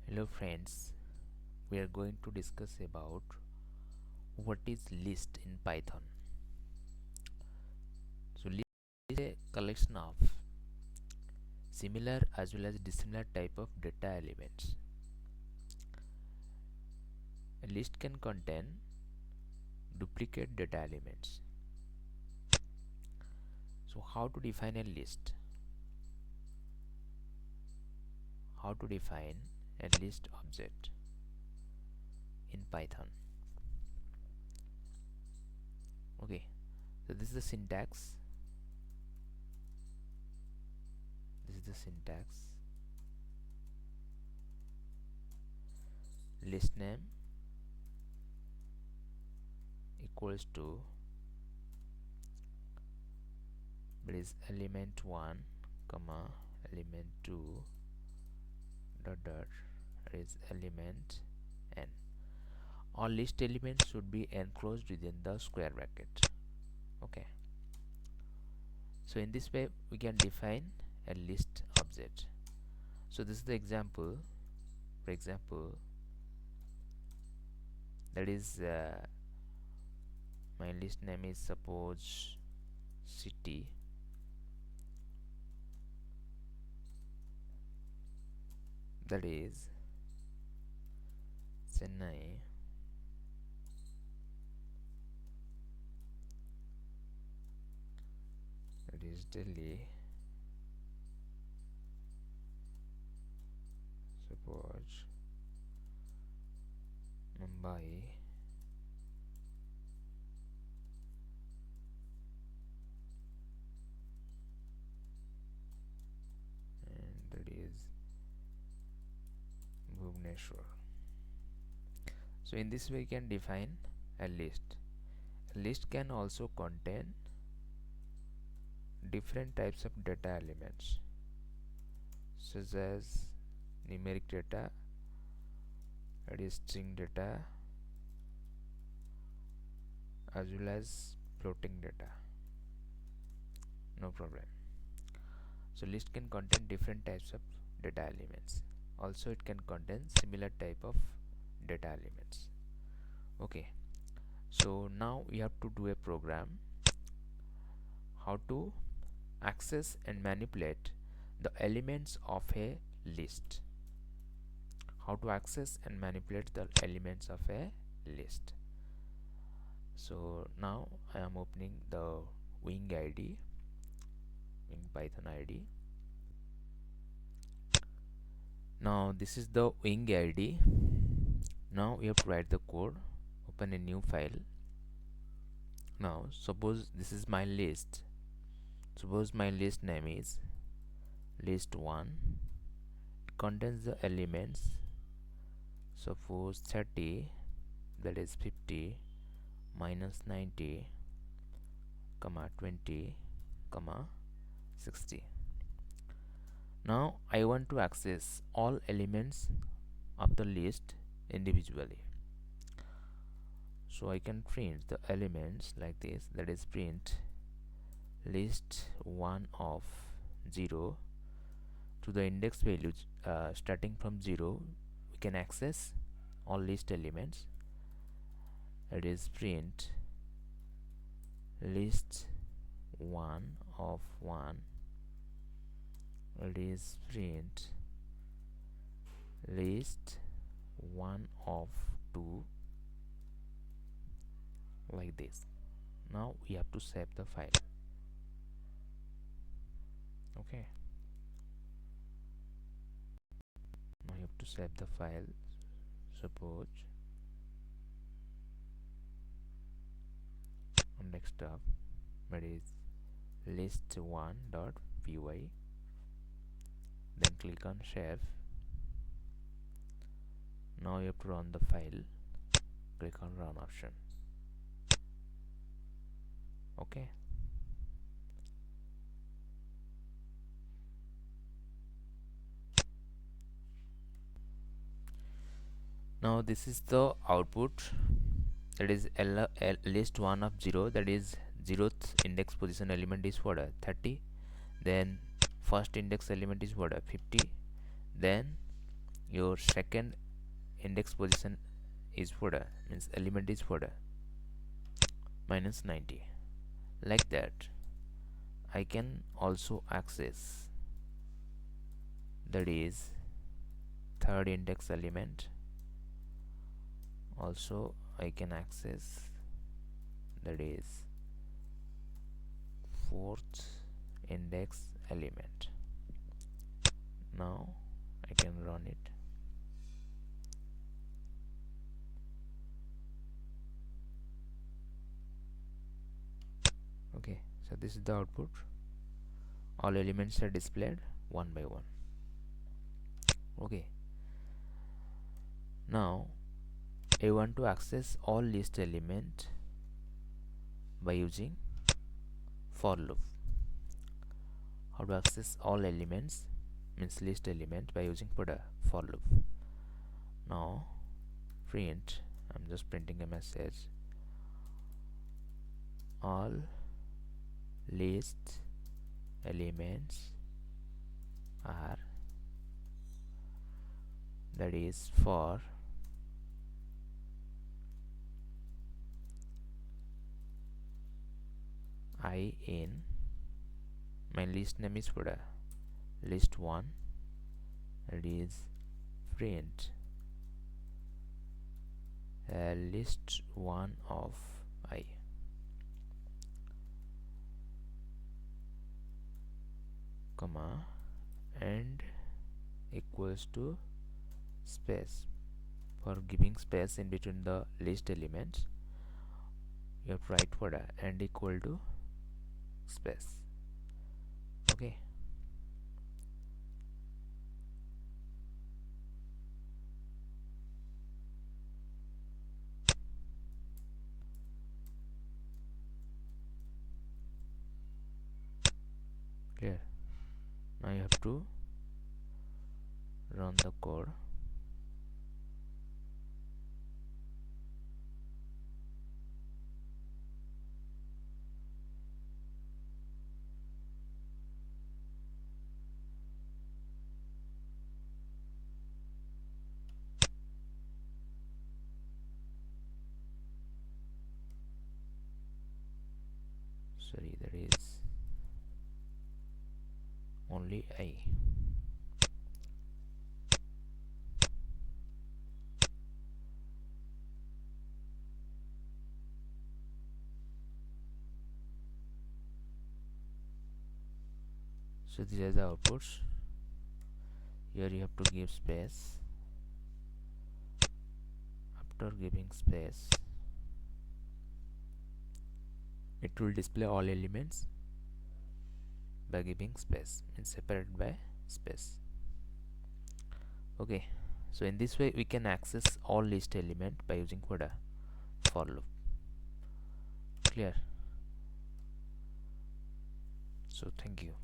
Hello friends, we are going to discuss about what is list in Python. So list is a collection of similar as well as dissimilar type of data elements. A list can contain duplicate data elements. So how to define a list? How to define a list object in Python? Okay, so this is the syntax. This is the syntax. List name equals to there is element 1 comma element 2 dot dot is element n. All list elements should be enclosed within the square bracket. Okay, so in this way we can define a list object. So this is the example. For example, that is my list name is suppose city, that is Chennai, that is Delhi, suppose Mumbai, and that is Bhubaneswar. So in this way we can define a list. A list can also contain different types of data elements such as numeric data, that is string data, as well as floating data. No problem. So list can contain different types of data elements. Also it can contain similar type of data elements. Okay, so now we have to do a program how to access and manipulate the elements of a list. How to access and manipulate the elements of a list. So now I am opening the wing ID, wing Python ID. Now this is the wing ID. Now we have to write the code. Open a new file. Now suppose this is my list. Suppose my list name is list1. It contains the elements. Suppose 30, that is 50, minus 90, comma 20, comma 60. Now I want to access all elements of the list individually. So I can print the elements like this, that is print list1 of 0 to the index values starting from 0. We can access all list elements. It is print list1 of 1. It is print list1 of 2, like this. Now we have to save the file. Okay, now you have to save the file. Suppose on desktop, that is list1.py. Then click on save. Now you have to run the file. Click on run option. Okay, now this is the output. That is list1 of 0, that is 0th index position element is what, 30. Then first index element is what, 50. Then your second index position is footer, means element is footer, minus 90. Like that, I can also access, that is third index element. Also I can access, that is fourth index element. Now I can run it. Okay, so this is the output. All elements are displayed one by one. Okay, now I want to access all list element by using for loop. How to access all elements, means list element, by using for loop. Now print, I'm just printing a message, all list elements are, that is for I in, my list name is footer, list 1, that is print list 1 of I, comma, and equals to space. For giving space in between the list elements, you have to write footer and equal to space. Okay, clear. Now you have to run the code. Sorry, that is only I. So these are the outputs. Here you have to give space. After giving space, it will display all elements by giving space, means separated by space. Okay, so in this way we can access all list element by using for loop. Clear? So thank you.